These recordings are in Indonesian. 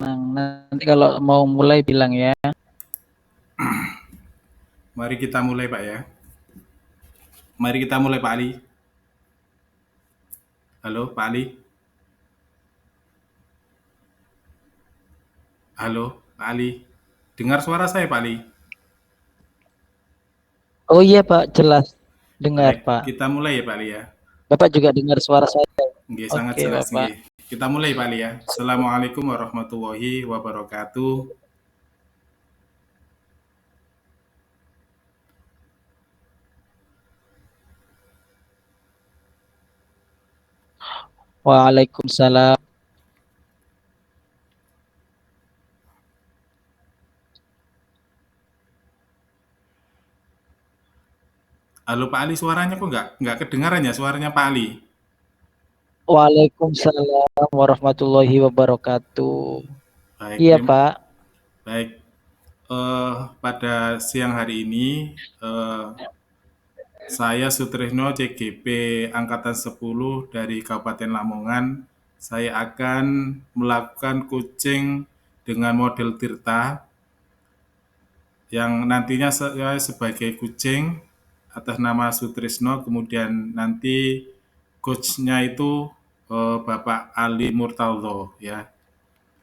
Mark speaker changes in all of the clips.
Speaker 1: tenang. Nanti kalau mau mulai bilang ya.
Speaker 2: Mari kita mulai Pak ya. Mari kita mulai Pak Ali. Halo Pak Ali. Halo Pak Ali. Dengar suara saya Pak Ali?
Speaker 1: Oh iya Pak, jelas dengar
Speaker 2: Baik,
Speaker 1: Pak.
Speaker 2: kita mulai ya Pak Ali ya.
Speaker 1: Bapak juga dengar suara saya.
Speaker 2: Nggih, sangat
Speaker 1: Oke
Speaker 2: jelas
Speaker 1: Bapak.
Speaker 2: nggih. Kita mulai Pak Ali ya. Assalamualaikum warahmatullahi wabarakatuh.
Speaker 1: Waalaikumsalam.
Speaker 2: Halo Pak Ali, suaranya kok nggak kedengaran ya suaranya Pak Ali?
Speaker 1: Waalaikumsalam warahmatullahi wabarakatuh.
Speaker 2: Baik,
Speaker 1: Iya Pak.
Speaker 2: baik. Pada siang hari ini eh, saya Sutrisno CGP Angkatan 10 dari Kabupaten Lamongan. Saya akan melakukan coaching dengan model Tirta yang nantinya saya sebagai kucing atas nama Sutrisno, kemudian nanti coachnya itu Bapak Ali Murtaldo ya.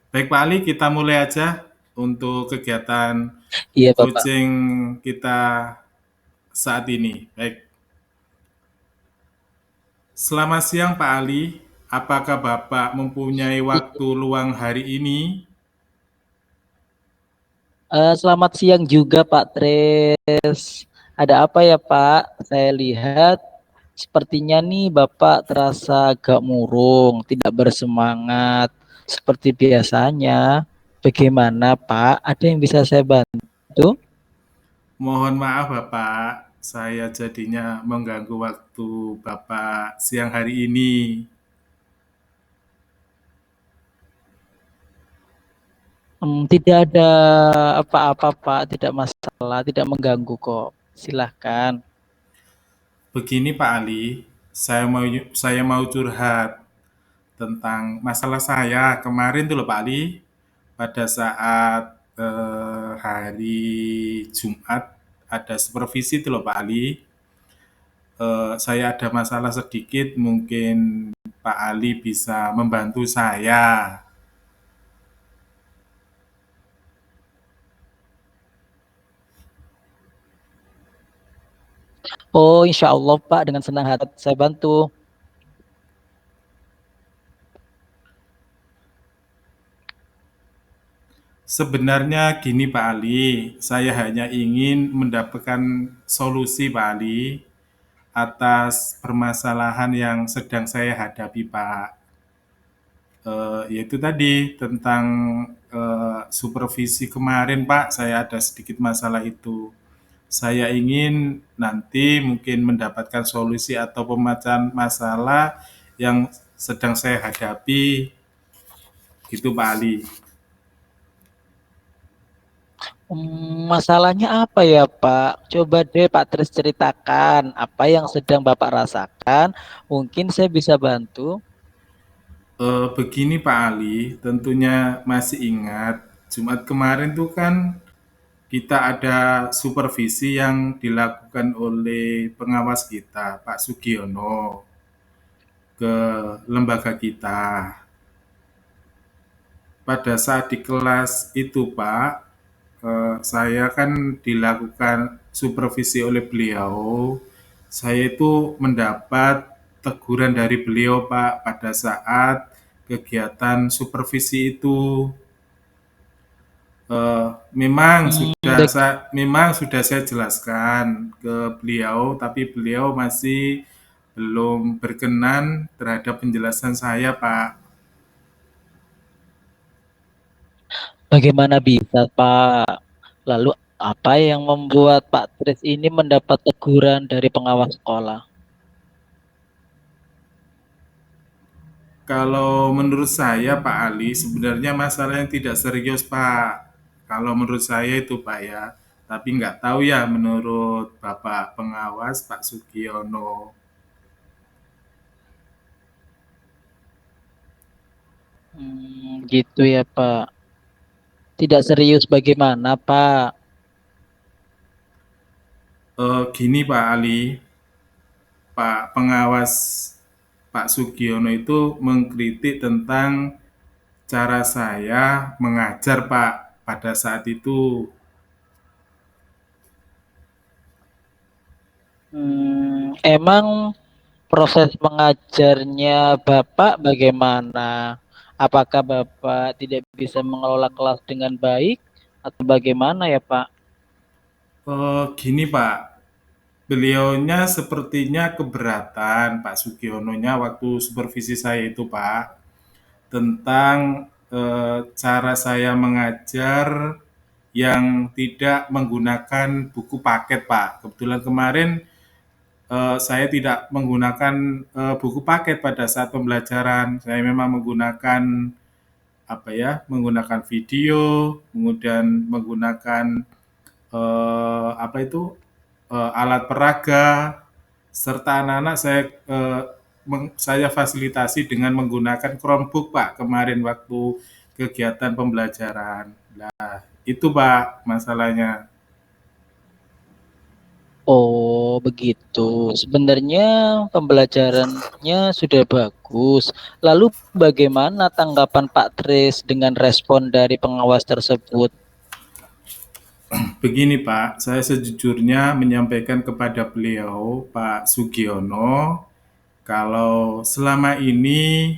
Speaker 2: Baik Pak Ali, kita mulai aja untuk kegiatan
Speaker 1: Iya Bapak.
Speaker 2: coaching kita saat ini. Baik, selamat siang Pak Ali. Apakah Bapak mempunyai waktu luang hari ini?
Speaker 1: Selamat siang juga Pak Tres. Ada apa ya Pak? Saya lihat sepertinya nih Bapak terasa agak murung, tidak bersemangat seperti biasanya. Bagaimana Pak? Ada yang bisa saya bantu?
Speaker 2: Mohon maaf Bapak, saya jadinya mengganggu waktu Bapak siang hari ini.
Speaker 1: Tidak ada apa-apa Pak, tidak masalah, tidak mengganggu kok. Silahkan.
Speaker 2: Begini Pak Ali, saya mau curhat tentang masalah saya kemarin tuh loh Pak Ali, pada saat hari Jumat ada supervisi tuh loh Pak Ali. Saya ada masalah sedikit, mungkin Pak Ali bisa membantu saya.
Speaker 1: Oh, insya Allah Pak, dengan senang hati saya bantu.
Speaker 2: Sebenarnya gini Pak Ali, saya hanya ingin mendapatkan solusi Pak Ali atas permasalahan yang sedang saya hadapi Pak. Yaitu tadi tentang supervisi kemarin Pak, saya ada sedikit masalah itu. Saya ingin nanti mungkin mendapatkan solusi atau pemecahan masalah yang sedang saya hadapi, gitu Pak Ali.
Speaker 1: Masalahnya apa ya Pak? Coba deh Pak Tris ceritakan apa yang sedang Bapak rasakan. Mungkin saya bisa bantu.
Speaker 2: Begini Pak Ali, tentunya masih ingat Jumat kemarin tuh kan kita ada supervisi yang dilakukan oleh pengawas kita, Pak Sugiono, ke lembaga kita. Pada saat di kelas itu Pak, saya kan dilakukan supervisi oleh beliau. Saya itu mendapat teguran dari beliau Pak pada saat kegiatan supervisi itu. Memang sudah
Speaker 1: Baik,
Speaker 2: saya jelaskan ke beliau, tapi beliau masih belum berkenan terhadap penjelasan saya, Pak.
Speaker 1: bagaimana bisa Pak? Lalu apa yang membuat Pak Tris ini mendapat teguran dari pengawas sekolah?
Speaker 2: Kalau menurut saya, Pak Ali, sebenarnya masalahnya tidak serius, Pak. Kalau menurut saya itu, Pak ya. Tapi nggak tahu ya menurut Bapak pengawas, Pak Sugiono.
Speaker 1: Gitu ya Pak. Tidak serius bagaimana, Pak?
Speaker 2: Gini Pak Ali, Pak pengawas Pak Sugiono itu mengkritik tentang cara saya mengajar Pak pada saat itu.
Speaker 1: Emang proses mengajarnya Bapak bagaimana? Apakah Bapak tidak bisa mengelola kelas dengan baik atau bagaimana ya, Pak?
Speaker 2: Gini Pak, beliaunya sepertinya keberatan Pak Sugiononya waktu supervisi saya itu Pak, tentang cara saya mengajar yang tidak menggunakan buku paket Pak. Kebetulan kemarin saya tidak menggunakan buku paket pada saat pembelajaran. Saya memang menggunakan apa ya, menggunakan video, kemudian menggunakan apa itu alat peraga, serta anak-anak saya fasilitasi dengan menggunakan Chromebook Pak kemarin waktu kegiatan pembelajaran. Nah, itu Pak masalahnya.
Speaker 1: Oh, begitu. Sebenarnya pembelajarannya sudah bagus. Lalu bagaimana tanggapan Pak Tris dengan respon dari pengawas tersebut?
Speaker 2: Begini Pak, saya sejujurnya menyampaikan kepada beliau, Pak Sugiono, kalau selama ini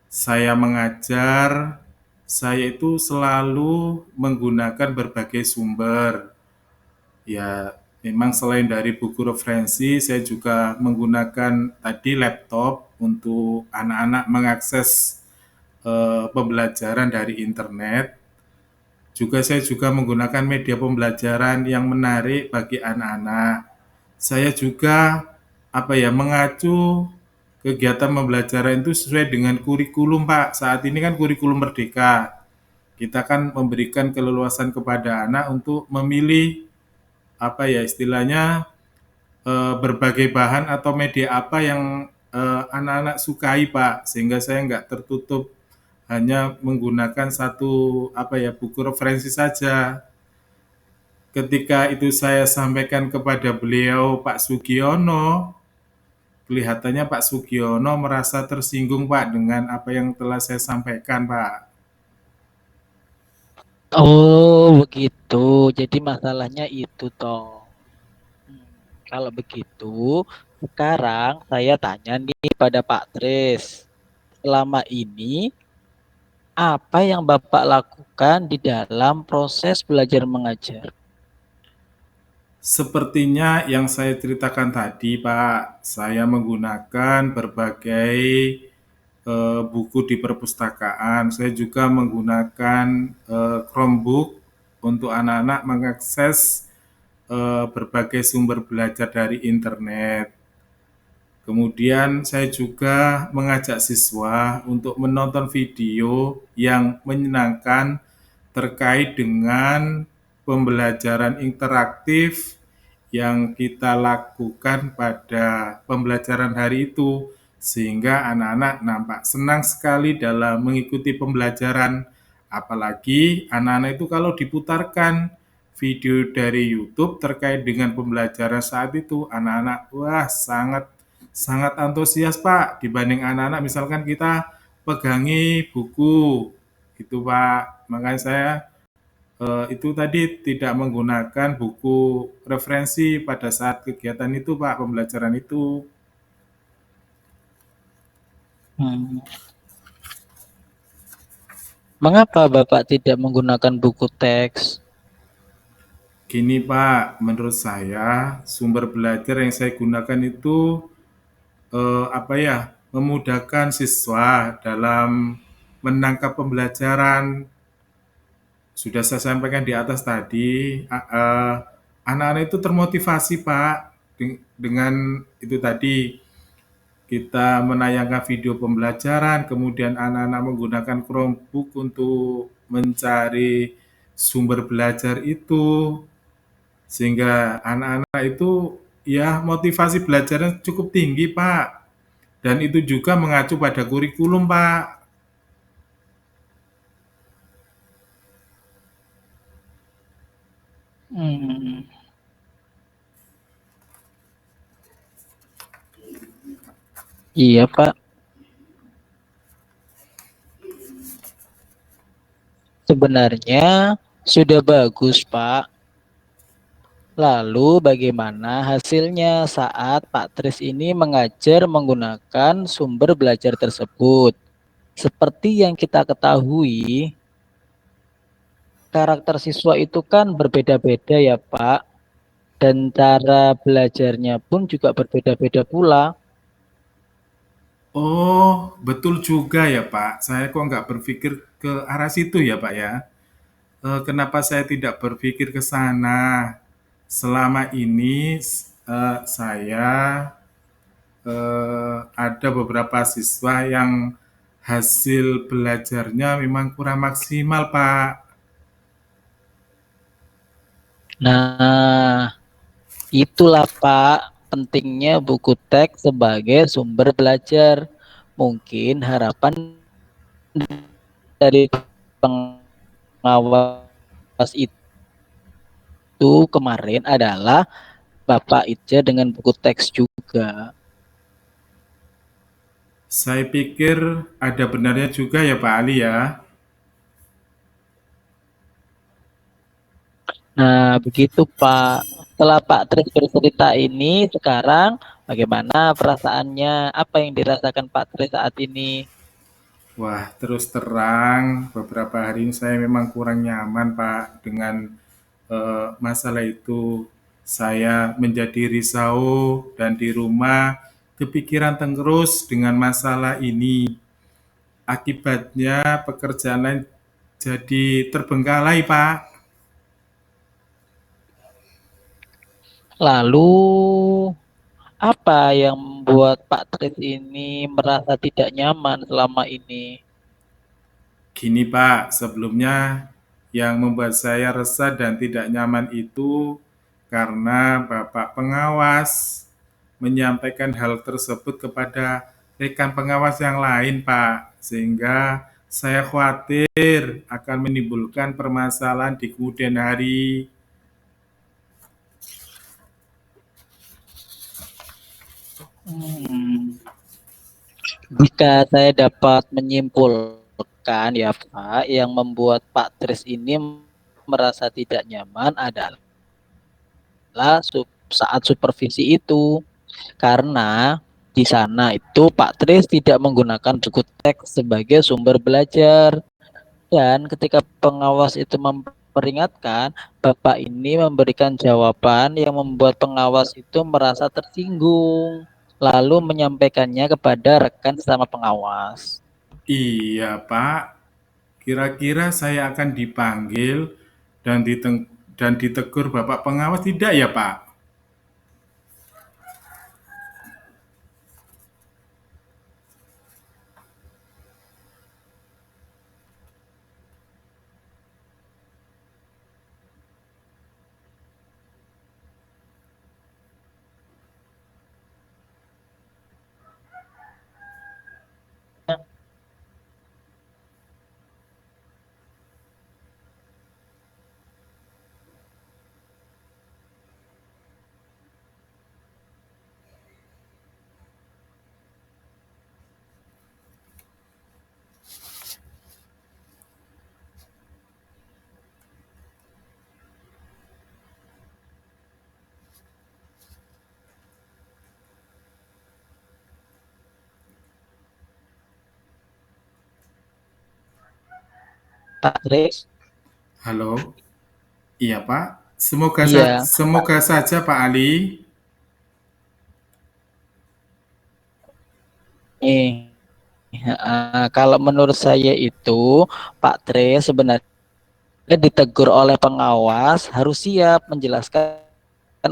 Speaker 2: saya mengajar, saya itu selalu menggunakan berbagai sumber. Ya, memang selain dari buku referensi, saya juga menggunakan tadi laptop untuk anak-anak mengakses pembelajaran dari internet. Juga saya juga menggunakan media pembelajaran yang menarik bagi anak-anak. Saya juga apa ya mengacu kegiatan pembelajaran itu sesuai dengan kurikulum Pak. Saat ini kan kurikulum merdeka. Kita kan memberikan keleluasan kepada anak untuk memilih apa ya istilahnya berbagai bahan atau media apa yang anak-anak sukai Pak, sehingga saya nggak tertutup hanya menggunakan satu apa ya buku referensi saja. Ketika itu saya sampaikan kepada beliau Pak Sugiono, kelihatannya Pak Sugiono merasa tersinggung Pak dengan apa yang telah saya sampaikan Pak.
Speaker 1: Oh, begitu. Jadi masalahnya itu toh. Hmm, Kalau begitu, sekarang saya tanya nih pada Pak Tris. Selama ini, apa yang Bapak lakukan di dalam proses belajar mengajar?
Speaker 2: Sepertinya yang saya ceritakan tadi Pak, saya menggunakan berbagai buku di perpustakaan. Saya juga menggunakan Chromebook untuk anak-anak mengakses berbagai sumber belajar dari internet. Kemudian saya juga mengajak siswa untuk menonton video yang menyenangkan terkait dengan pembelajaran interaktif yang kita lakukan pada pembelajaran hari itu, sehingga anak-anak nampak senang sekali dalam mengikuti pembelajaran. Apalagi anak-anak itu kalau diputarkan video dari YouTube terkait dengan pembelajaran saat itu, anak-anak wah sangat sangat antusias Pak dibanding anak-anak misalkan kita pegangi buku itu Pak. Makanya saya itu tadi tidak menggunakan buku referensi pada saat kegiatan itu Pak, pembelajaran itu.
Speaker 1: Hmm, Mengapa Bapak tidak menggunakan buku teks?
Speaker 2: Gini Pak, menurut saya sumber belajar yang saya gunakan itu apa ya, memudahkan siswa dalam menangkap pembelajaran. Sudah saya sampaikan di atas tadi, anak-anak itu termotivasi Pak dengan itu tadi kita menayangkan video pembelajaran, kemudian anak-anak menggunakan Chromebook untuk mencari sumber belajar itu, sehingga anak-anak itu ya motivasi belajarnya cukup tinggi Pak. Dan itu juga mengacu pada kurikulum Pak.
Speaker 1: Hmm, iya Pak, sebenarnya sudah bagus Pak. Lalu bagaimana hasilnya saat Pak Tris ini mengajar menggunakan sumber belajar tersebut? Seperti yang kita ketahui, karakter siswa itu kan berbeda-beda ya Pak, dan cara belajarnya pun juga berbeda-beda pula.
Speaker 2: Oh, betul juga ya Pak. Saya kok nggak berpikir ke arah situ ya Pak ya. Kenapa saya tidak berpikir ke sana? Selama ini saya ada beberapa siswa yang hasil belajarnya memang kurang maksimal, Pak.
Speaker 1: Nah, itulah Pak pentingnya buku teks sebagai sumber belajar. Mungkin harapan dari pengawas itu kemarin adalah Bapak Ija dengan buku teks juga.
Speaker 2: Saya pikir ada benarnya juga ya Pak Ali ya.
Speaker 1: Nah, begitu Pak. Setelah Pak Tris bercerita ini, sekarang bagaimana perasaannya? Apa yang dirasakan Pak Tris saat ini?
Speaker 2: Wah, terus terang beberapa hari ini saya memang kurang nyaman Pak dengan masalah itu. Saya menjadi risau dan di rumah kepikiran terus dengan masalah ini. Akibatnya pekerjaan lain jadi terbengkalai, Pak.
Speaker 1: Lalu, apa yang membuat Pak Tris ini merasa tidak nyaman selama ini?
Speaker 2: Gini, Pak, sebelumnya yang membuat saya resah dan tidak nyaman itu karena Bapak pengawas menyampaikan hal tersebut kepada rekan pengawas yang lain, Pak, sehingga saya khawatir akan menimbulkan permasalahan di kemudian hari.
Speaker 1: Hmm, jika saya dapat menyimpulkan ya Pak, yang membuat Pak Tris ini merasa tidak nyaman adalah saat supervisi itu. Karena di sana itu Pak Tris tidak menggunakan buku teks sebagai sumber belajar. Dan ketika pengawas itu memperingatkan, Bapak ini memberikan jawaban yang membuat pengawas itu merasa tersinggung. Lalu menyampaikannya kepada rekan sama pengawas.
Speaker 2: Iya, Pak. Kira-kira saya akan dipanggil dan dan ditegur Bapak pengawas tidak ya, Pak?
Speaker 1: Pak Tris,
Speaker 2: Halo? Iya, Pak. Semoga
Speaker 1: iya,
Speaker 2: semoga saja Pak Ali.
Speaker 1: nih. Kalau menurut saya itu Pak Tris sebenarnya ditegur oleh pengawas harus siap menjelaskan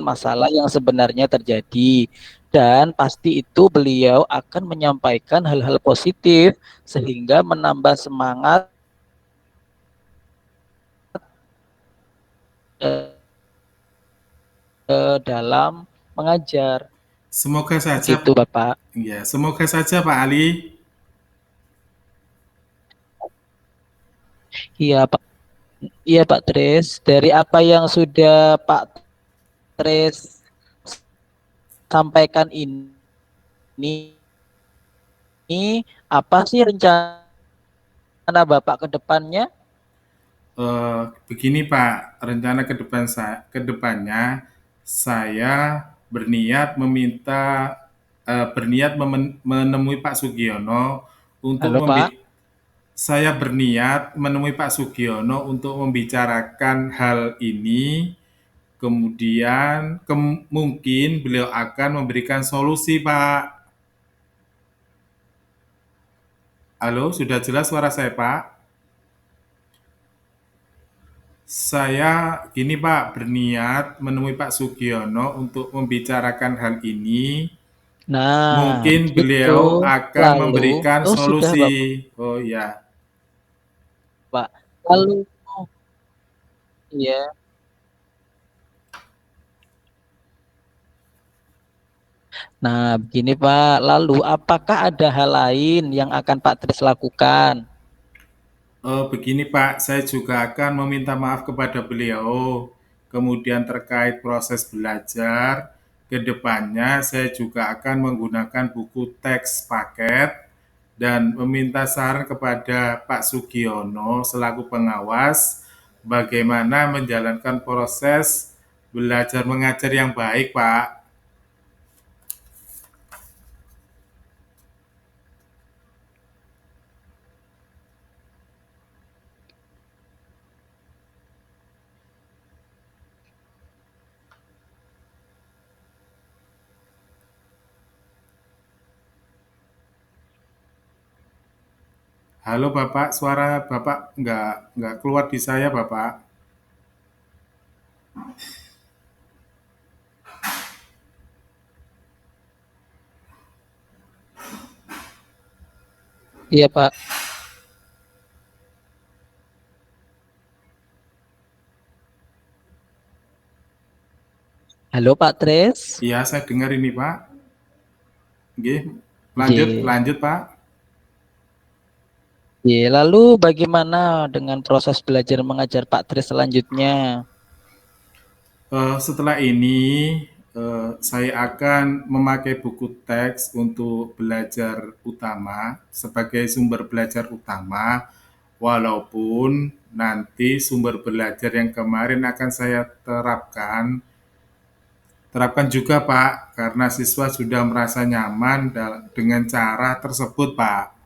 Speaker 1: masalah yang sebenarnya terjadi dan pasti itu beliau akan menyampaikan hal-hal positif sehingga menambah semangat eh, dalam mengajar.
Speaker 2: Semoga saja
Speaker 1: Begitu Bapak.
Speaker 2: ya, semoga saja Pak Ali.
Speaker 1: Iya Pak. Iya Pak Tris, dari apa yang sudah Pak Tris sampaikan ini apa sih rencana Bapak ke depannya?
Speaker 2: Begini Pak, rencana ke depannya saya berniat menemui Pak Sugiono untuk
Speaker 1: Halo Pak.
Speaker 2: saya berniat menemui Pak Sugiono untuk membicarakan hal ini, kemudian mungkin beliau akan memberikan solusi Pak. Halo, sudah jelas suara saya Pak? Saya gini Pak, berniat menemui Pak Sugiono untuk membicarakan hal ini.
Speaker 1: Nah,
Speaker 2: Mungkin
Speaker 1: begitu.
Speaker 2: beliau akan
Speaker 1: Lalu,
Speaker 2: memberikan
Speaker 1: oh sudah
Speaker 2: solusi.
Speaker 1: Bapak.
Speaker 2: Oh ya,
Speaker 1: Lalu, oh, iya. Nah, begini Pak. Lalu, apakah ada hal lain yang akan Pak Tris lakukan?
Speaker 2: Begini Pak, saya juga akan meminta maaf kepada beliau. Kemudian terkait proses belajar, ke depannya saya juga akan menggunakan buku teks paket dan meminta saran kepada Pak Sugiono selaku pengawas bagaimana menjalankan proses belajar mengajar yang baik, Pak. Halo Bapak, suara Bapak nggak keluar di saya, Bapak.
Speaker 1: Iya Pak. Halo Pak Tris.
Speaker 2: Iya, saya dengar ini, Pak. Oke, lanjut,
Speaker 1: Ye.
Speaker 2: lanjut, Pak.
Speaker 1: Ye. Lalu bagaimana dengan proses belajar mengajar Pak Tris selanjutnya?
Speaker 2: Setelah ini, saya akan memakai buku teks untuk belajar utama sebagai sumber belajar utama, walaupun nanti sumber belajar yang kemarin akan saya terapkan juga, Pak, karena siswa sudah merasa nyaman dengan cara tersebut, Pak.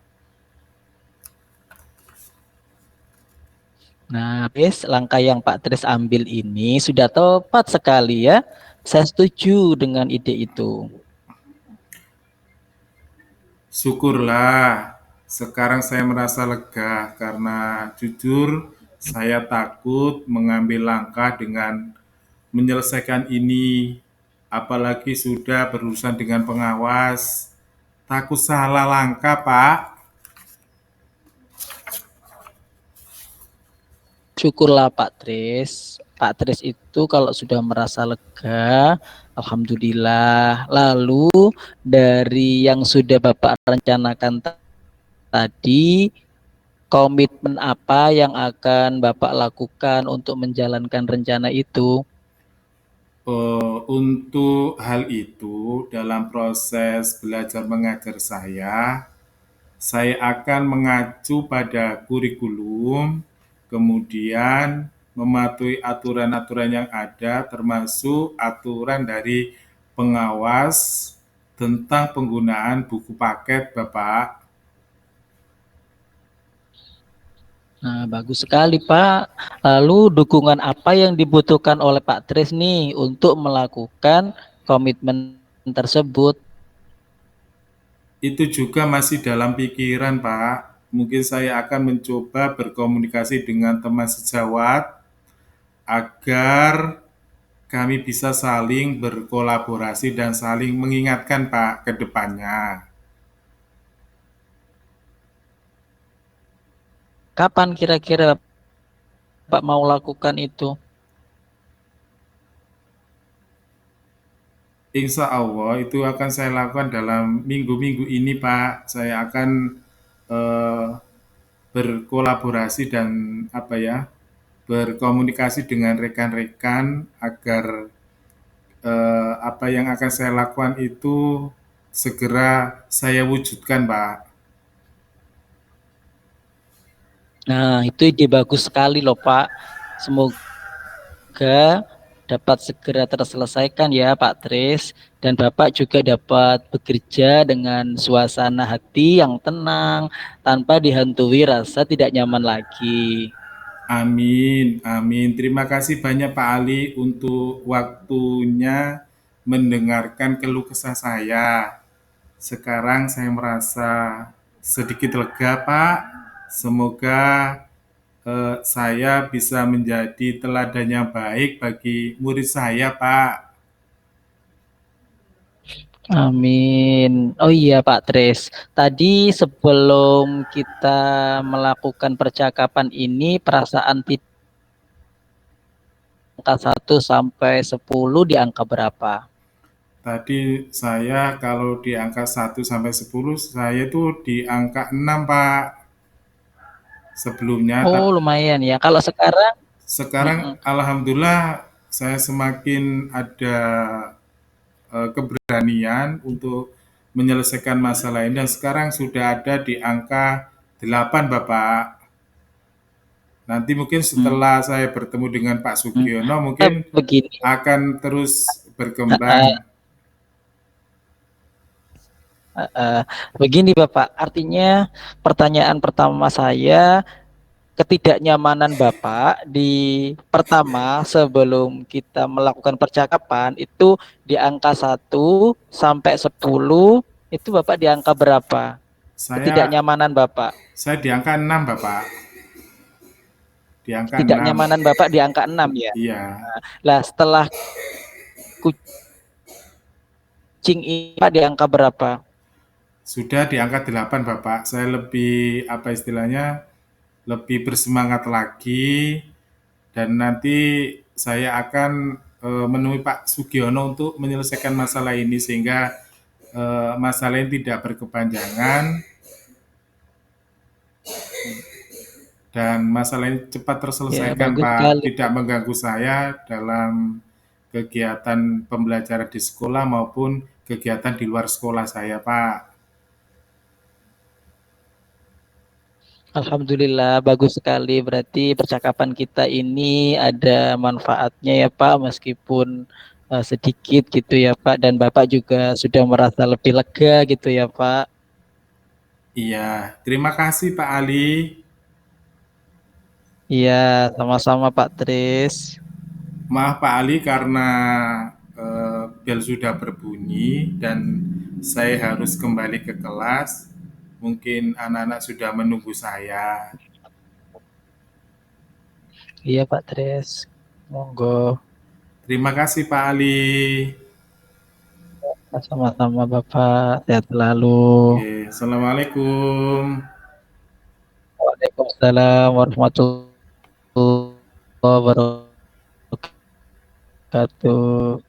Speaker 1: Nah, langkah yang Pak Tris ambil ini sudah tepat sekali ya. Saya setuju dengan ide itu.
Speaker 2: Syukurlah, sekarang saya merasa lega karena jujur saya takut mengambil langkah dengan menyelesaikan ini, apalagi sudah berurusan dengan pengawas. Takut salah langkah, Pak.
Speaker 1: Syukurlah Pak Tris. Pak Tris itu kalau sudah merasa lega, alhamdulillah. Lalu dari yang sudah Bapak rencanakan tadi, komitmen apa yang akan Bapak lakukan untuk menjalankan rencana itu?
Speaker 2: Untuk hal itu, dalam proses belajar mengajar saya akan mengacu pada kurikulum, kemudian mematuhi aturan-aturan yang ada, termasuk aturan dari pengawas tentang penggunaan buku paket, Bapak.
Speaker 1: Nah, bagus sekali Pak. Lalu dukungan apa yang dibutuhkan oleh Pak Tris nih untuk melakukan komitmen tersebut?
Speaker 2: Itu juga masih dalam pikiran, Pak. Mungkin saya akan mencoba berkomunikasi dengan teman sejawat agar kami bisa saling berkolaborasi dan saling mengingatkan, Pak, ke depannya.
Speaker 1: Kapan kira-kira Pak mau lakukan itu?
Speaker 2: Insya Allah itu akan saya lakukan dalam minggu-minggu ini, Pak. Saya akan eh, berkolaborasi dan apa ya berkomunikasi dengan rekan-rekan agar apa yang akan saya lakukan itu segera saya wujudkan, Pak.
Speaker 1: Nah, itu ide bagus sekali loh Pak. Semoga dapat segera terselesaikan ya Pak Tris, dan Bapak juga dapat bekerja dengan suasana hati yang tenang tanpa dihantui rasa tidak nyaman lagi.
Speaker 2: Amin, amin. Terima kasih banyak Pak Ali untuk waktunya mendengarkan keluh kesah saya. Sekarang saya merasa sedikit lega, Pak. Semoga saya bisa menjadi teladan yang baik bagi murid saya, Pak.
Speaker 1: Amin. Oh iya Pak Tris, tadi sebelum kita melakukan percakapan ini perasaan tidak angka 1 sampai 10 di angka berapa?
Speaker 2: Tadi saya kalau di angka 1 sampai 10, saya itu di angka 6, Pak. Sebelumnya,
Speaker 1: Oh lumayan ya. Kalau sekarang,
Speaker 2: sekarang
Speaker 1: mm-mm.
Speaker 2: alhamdulillah saya semakin ada keberanian untuk menyelesaikan masalah ini dan sekarang sudah ada di angka 8, Bapak. Nanti mungkin
Speaker 1: Hmm.
Speaker 2: setelah saya bertemu dengan Pak Sugiono mungkin
Speaker 1: Begini,
Speaker 2: akan terus
Speaker 1: uh,
Speaker 2: berkembang.
Speaker 1: uh, begini Bapak. Artinya pertanyaan pertama saya, ketidaknyamanan Bapak di pertama sebelum kita melakukan percakapan itu di angka 1 sampai 10, itu Bapak di angka berapa?
Speaker 2: Saya
Speaker 1: Ketidaknyamanan Bapak.
Speaker 2: saya di angka 6, Bapak. Di angka 6.
Speaker 1: Ketidaknyamanan Bapak di angka 6 ya.
Speaker 2: Iya.
Speaker 1: Lah setelah kucing ini Pak di angka berapa?
Speaker 2: Sudah di angka 8, Bapak. Saya lebih apa istilahnya? Lebih bersemangat lagi dan nanti saya akan menemui Pak Sugiono untuk menyelesaikan masalah ini sehingga masalah ini tidak berkepanjangan dan masalah ini cepat
Speaker 1: Ya,
Speaker 2: terselesaikan,
Speaker 1: bagus
Speaker 2: Pak.
Speaker 1: sekali.
Speaker 2: Tidak mengganggu saya dalam kegiatan pembelajaran di sekolah maupun kegiatan di luar sekolah saya, Pak.
Speaker 1: Alhamdulillah, bagus sekali. Berarti percakapan kita ini ada manfaatnya ya Pak, meskipun sedikit gitu ya Pak. Dan Bapak juga sudah merasa lebih lega gitu ya Pak.
Speaker 2: Iya, terima kasih Pak Ali.
Speaker 1: Iya, sama-sama Pak Tris.
Speaker 2: Maaf Pak Ali karena bel sudah berbunyi dan saya harus kembali ke kelas. Mungkin anak-anak sudah menunggu saya.
Speaker 1: Iya Pak Tris. Monggo.
Speaker 2: Terima kasih Pak Ali.
Speaker 1: Sama-sama Bapak. Sehat selalu.
Speaker 2: Oke, Assalamualaikum.
Speaker 1: Waalaikumsalam warahmatullahi wabarakatuh.